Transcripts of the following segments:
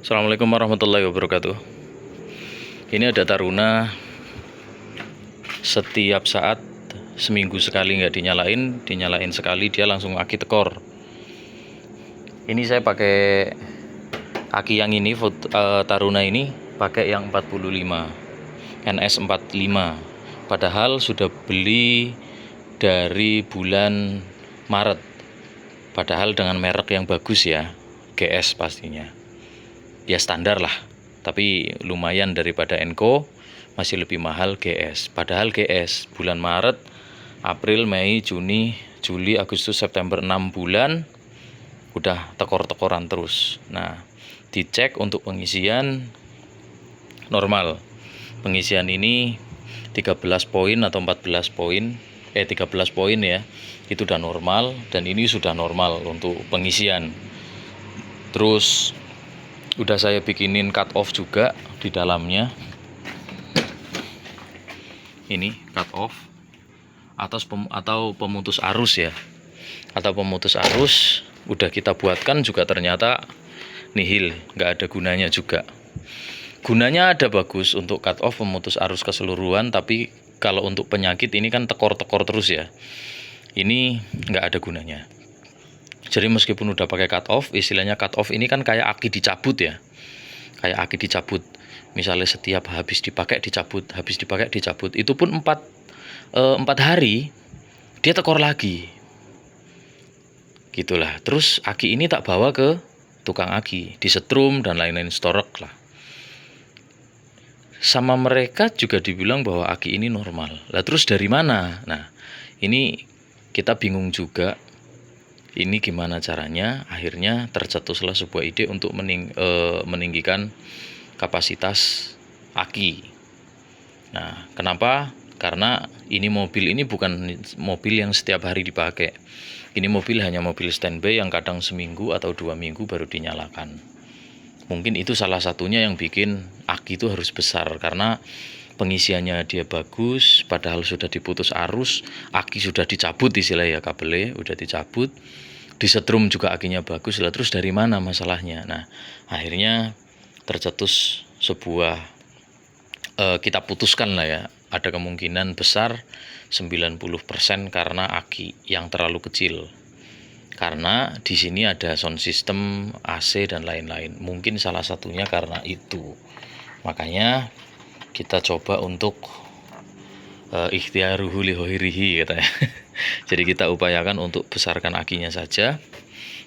Assalamualaikum warahmatullahi wabarakatuh. Ini ada Taruna setiap saat seminggu sekali nggak dinyalain sekali dia langsung aki tekor. Ini saya pakai aki yang ini, Taruna ini pakai yang 45 NS 45. Padahal sudah beli dari bulan Maret. Padahal dengan merek yang bagus ya, GS pastinya. Ya standar lah, tapi lumayan daripada Enco, masih lebih mahal GS. Padahal GS bulan Maret, April, Mei, Juni, Juli, Agustus, September 6 bulan udah tekor-tekoran terus. Nah, dicek untuk pengisian normal. Pengisian ini 13 poin atau 14 poin, 13 poin ya, itu udah normal, dan ini sudah normal untuk pengisian. Terus udah saya bikinin cut off juga di dalamnya. Ini cut off atau pemutus arus ya, atau pemutus arus udah kita buatkan juga, ternyata nihil, nggak ada gunanya juga. Gunanya ada bagus untuk cut off, pemutus arus keseluruhan, tapi kalau untuk penyakit ini kan tekor-tekor terus ya, ini nggak ada gunanya. Jadi meskipun udah pakai cut off, istilahnya cut off ini kan kayak aki dicabut ya. Kayak aki dicabut. Misalnya setiap habis dipakai dicabut, habis dipakai dicabut. Itu pun 4 hari dia tekor lagi. Gitulah. Terus aki ini tak bawa ke tukang aki, disetrum dan lain-lain, storek lah. Sama mereka juga dibilang bahwa aki ini normal. Lah terus dari mana? Nah, ini kita bingung juga. Ini gimana caranya? Akhirnya tercetuslah sebuah ide untuk meninggikan kapasitas aki. Nah, kenapa? Karena ini mobil ini bukan mobil yang setiap hari dipakai. Ini mobil hanya mobil standby yang kadang seminggu atau 2 minggu baru dinyalakan. Mungkin itu salah satunya yang bikin aki itu harus besar, karena pengisiannya dia bagus, padahal sudah diputus arus, aki sudah dicabut istilahnya ya, kabelnya udah dicabut, disetrum juga akinya bagus lah. Terus dari mana masalahnya? Nah, akhirnya tercetus sebuah kita putuskan lah ya, ada kemungkinan besar 90% karena aki yang terlalu kecil. Karena di sini ada sound system, AC dan lain-lain. Mungkin salah satunya karena itu. Makanya kita coba untuk ikhtiaruhu lihoirihi katanya. Jadi kita upayakan untuk besarkan akinya saja.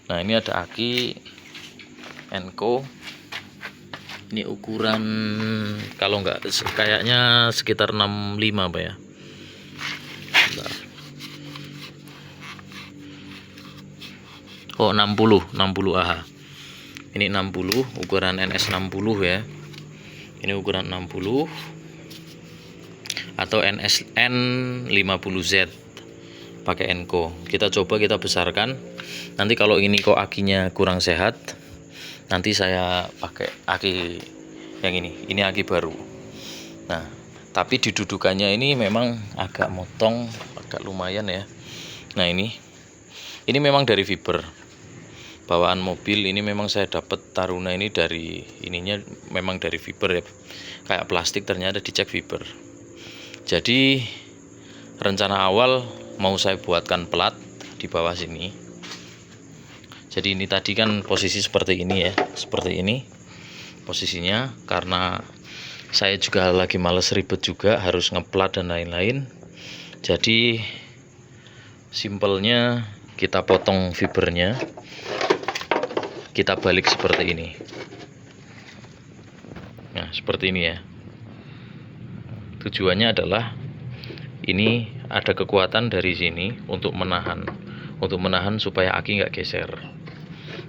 Nah, ini ada aki Enco. Ini ukuran kalau nggak kayaknya sekitar 65 Pak ya. Bentar. Oh, 60 AH. Ini 60, ukuran NS 60 ya. Ini ukuran 60 atau NSN 50Z pakai Enco. Kita coba kita besarkan. Nanti kalau ini kok akinya kurang sehat, nanti saya pakai aki yang ini. Ini aki baru. Nah, tapi didudukannya ini memang agak motong, agak lumayan ya. Nah, ini memang dari fiber. Bawaan mobil ini memang saya dapat Taruna ini dari ininya memang dari fiber ya. Kayak plastik, ternyata dicek fiber. Jadi rencana awal mau saya buatkan plat di bawah sini. Jadi ini tadi kan posisi seperti ini ya, seperti ini posisinya, karena saya juga lagi males ribet juga harus ngeplat dan lain-lain. Jadi simpelnya kita potong fibernya, kita balik seperti ini. Nah, seperti ini ya. Tujuannya adalah ini ada kekuatan dari sini untuk menahan supaya aki nggak geser.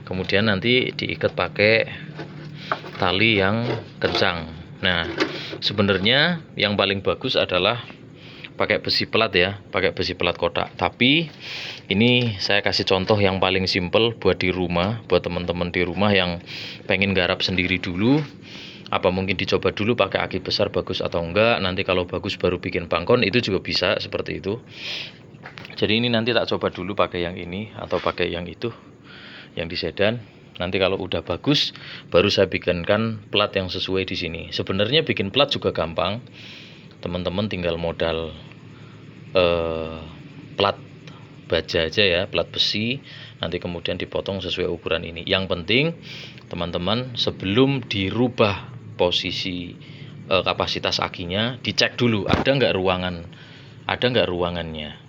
Kemudian nanti diikat pakai tali yang kencang. Nah, sebenarnya yang paling bagus adalah pakai besi pelat ya, pakai besi pelat kotak. Tapi ini saya kasih contoh yang paling simple buat di rumah, buat teman-teman di rumah yang pengen garap sendiri dulu. Apa mungkin dicoba dulu pakai aki besar bagus atau enggak, nanti kalau bagus baru bikin bangkon, itu juga bisa seperti itu. Jadi ini nanti tak coba dulu pakai yang ini atau pakai yang itu, yang di sedan. Nanti kalau udah bagus, baru saya bikinkan plat yang sesuai di sini. Sebenarnya bikin plat juga gampang. Teman-teman tinggal modal plat baja aja ya, plat besi. Nanti kemudian dipotong sesuai ukuran ini. Yang penting teman-teman sebelum dirubah posisi kapasitas akinya, dicek dulu ada nggak ruangannya.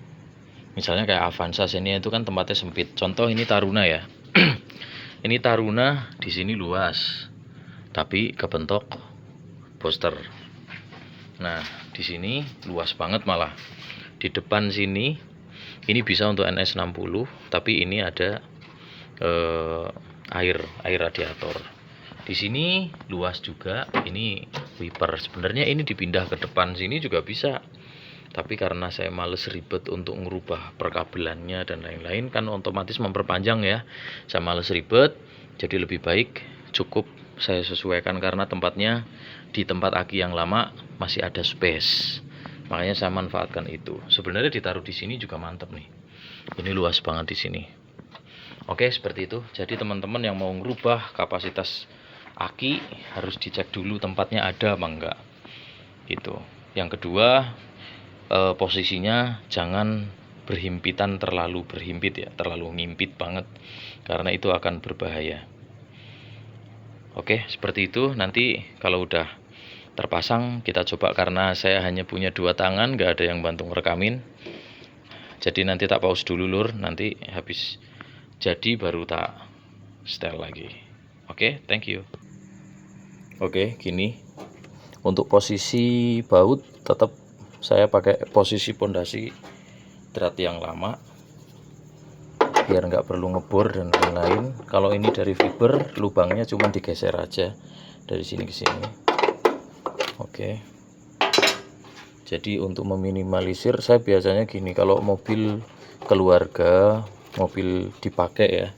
Misalnya kayak Avanza Xenia itu kan tempatnya sempit. Contoh ini Taruna ya. Ini Taruna di sini luas, tapi kebentok booster. Nah, di sini luas banget malah. Di depan sini ini bisa untuk NS60, tapi ini ada air radiator. Di sini luas juga, ini wiper. Sebenarnya ini dipindah ke depan sini juga bisa. Tapi karena saya males ribet untuk merubah perkabelannya dan lain-lain, kan otomatis memperpanjang ya. Saya males ribet, jadi lebih baik cukup saya sesuaikan karena tempatnya di tempat aki yang lama masih ada space. Makanya saya manfaatkan itu. Sebenarnya ditaruh di sini juga mantep nih. Ini luas banget di sini. Oke, seperti itu. Jadi teman-teman yang mau merubah kapasitas aki harus dicek dulu tempatnya ada apa enggak. Gitu. Yang kedua, posisinya jangan berhimpitan, terlalu berhimpit ya, terlalu ngimpit banget, karena itu akan berbahaya. Oke, seperti itu. Nanti kalau udah terpasang kita coba, karena saya hanya punya 2 tangan, nggak ada yang bantu ngerekamin. Jadi nanti tak pause dulu lur, nanti habis jadi baru tak setel lagi. Oke, thank you. Oke, gini untuk posisi baut tetap saya pakai posisi pondasi drat yang lama biar nggak perlu ngebor dan lain-lain. Kalau ini dari fiber, lubangnya cuma digeser aja dari sini ke sini. Oke. Jadi untuk meminimalisir, saya biasanya gini, kalau mobil keluarga, mobil dipakai ya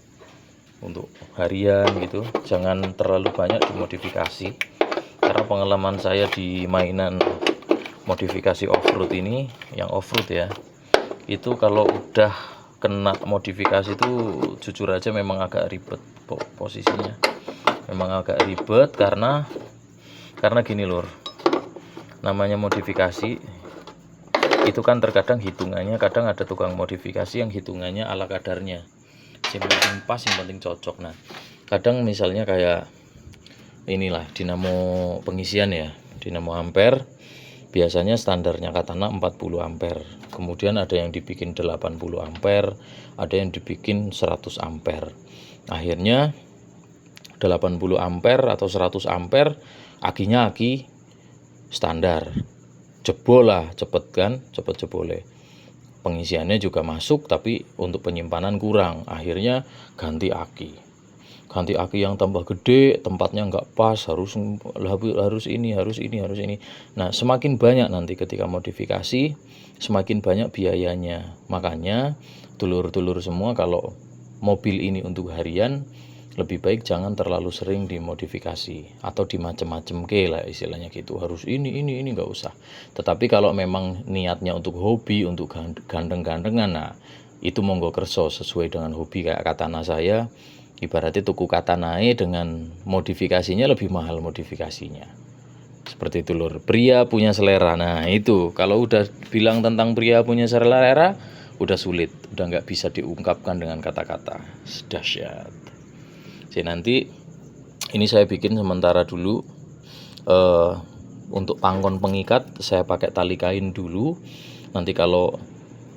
untuk harian gitu, jangan terlalu banyak dimodifikasi. Karena pengalaman saya di mainan modifikasi off-road ini, yang off-road ya, itu kalau udah kena modifikasi itu jujur aja memang agak ribet posisinya. Memang agak ribet karena gini lur, namanya modifikasi itu kan terkadang hitungannya, kadang ada tukang modifikasi yang hitungannya ala kadarnya, yang penting pas, yang penting cocok. Nah kadang misalnya kayak inilah dinamo pengisian ya, dinamo ampere, biasanya standarnya Katana 40 ampere. Kemudian ada yang dibikin 80 ampere, ada yang dibikin 100 ampere. Akhirnya 80 ampere atau 100 ampere akinya aki standar. Jebol lah, cepet kan, cepet jebolnya. Pengisiannya juga masuk, tapi untuk penyimpanan kurang. Akhirnya ganti aki. Ganti aki yang tambah gede, tempatnya nggak pas, harus ini. Nah semakin banyak nanti ketika modifikasi, semakin banyak biayanya. Makanya dulur-dulur semua, kalau mobil ini untuk harian, lebih baik jangan terlalu sering dimodifikasi atau dimacem-macem ke lah istilahnya gitu. Harus ini nggak usah. Tetapi kalau memang niatnya untuk hobi, untuk gandeng-gandengan, nah itu monggo kerso sesuai dengan hobi. Kayak Katana saya, ibaratnya tuku katanae dengan modifikasinya lebih mahal modifikasinya. Seperti itu lur. Pria punya selera. Nah itu kalau udah bilang tentang pria punya selera, udah sulit, udah nggak bisa diungkapkan dengan kata-kata. Dahsyat. Jadi nanti ini saya bikin sementara dulu. Untuk pangkon pengikat saya pakai tali kain dulu. Nanti kalau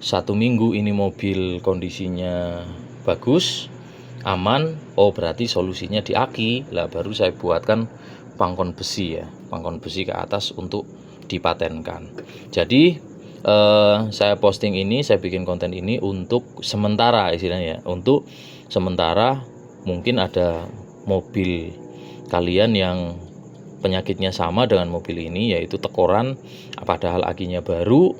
1 minggu ini mobil kondisinya bagus, aman, oh berarti solusinya di aki lah, baru saya buatkan pangkon besi ya, pangkon besi ke atas untuk dipatenkan. Jadi saya posting ini, saya bikin konten ini untuk sementara istilahnya ya, untuk sementara. Mungkin ada mobil kalian yang penyakitnya sama dengan mobil ini, yaitu tekoran, padahal akinya baru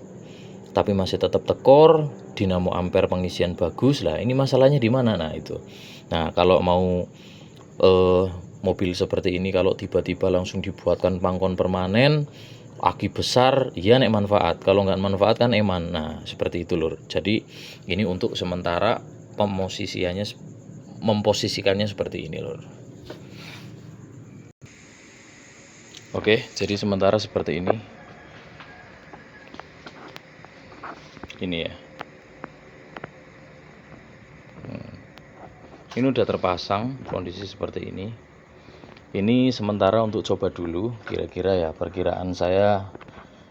tapi masih tetap tekor, dinamo ampere pengisian bagus lah. Ini masalahnya di mana? Nah itu. Nah kalau mau mobil seperti ini, kalau tiba-tiba langsung dibuatkan pangkon permanen, aki besar, ya nek manfaat. Kalau nggak manfaat kan eman. Nah seperti itu lur. Jadi ini untuk sementara pemosisiannya memposisikannya seperti ini lur. Oke, jadi sementara seperti ini. Ini ya. Ini udah terpasang, kondisi seperti ini. Ini sementara untuk coba dulu, kira-kira ya perkiraan saya,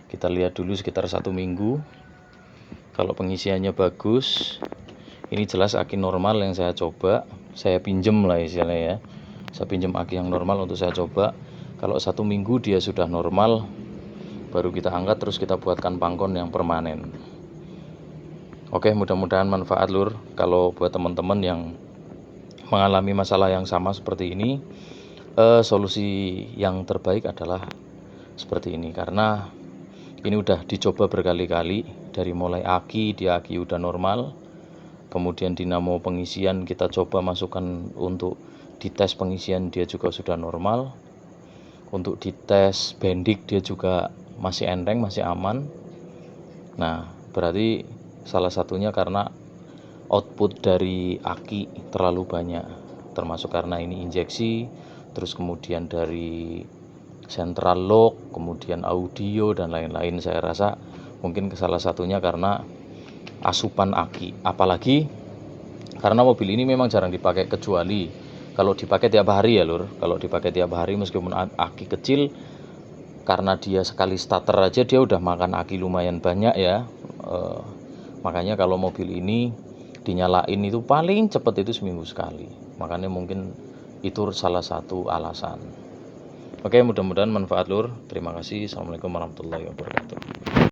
kita lihat dulu sekitar 1 minggu. Kalau pengisiannya bagus, ini jelas aki normal yang saya coba, saya pinjem lah istilahnya ya. Saya pinjem aki yang normal untuk saya coba. Kalau 1 minggu dia sudah normal, baru kita angkat terus kita buatkan pangkon yang permanen. Oke, mudah-mudahan manfaat lur. Kalau buat teman-teman yang mengalami masalah yang sama seperti ini, solusi yang terbaik adalah seperti ini, karena ini udah dicoba berkali-kali. Dari mulai aki, dia aki udah normal, kemudian dinamo pengisian kita coba masukkan untuk dites pengisian, dia juga sudah normal. Untuk dites bendik dia juga masih enteng, masih aman. Nah, berarti salah satunya karena output dari aki terlalu banyak, termasuk karena ini injeksi, terus kemudian dari central lock, kemudian audio dan lain-lain. Saya rasa mungkin salah satunya karena asupan aki. Apalagi karena mobil ini memang jarang dipakai, kecuali kalau dipakai tiap hari ya lur. Kalau dipakai tiap hari meskipun aki kecil, karena dia sekali starter aja dia udah makan aki lumayan banyak ya. Makanya kalau mobil ini dinyalain itu paling cepat itu seminggu sekali. Makanya mungkin itu salah satu alasan. Oke, mudah-mudahan manfaat lur. Terima kasih. Assalamualaikum warahmatullahi wabarakatuh.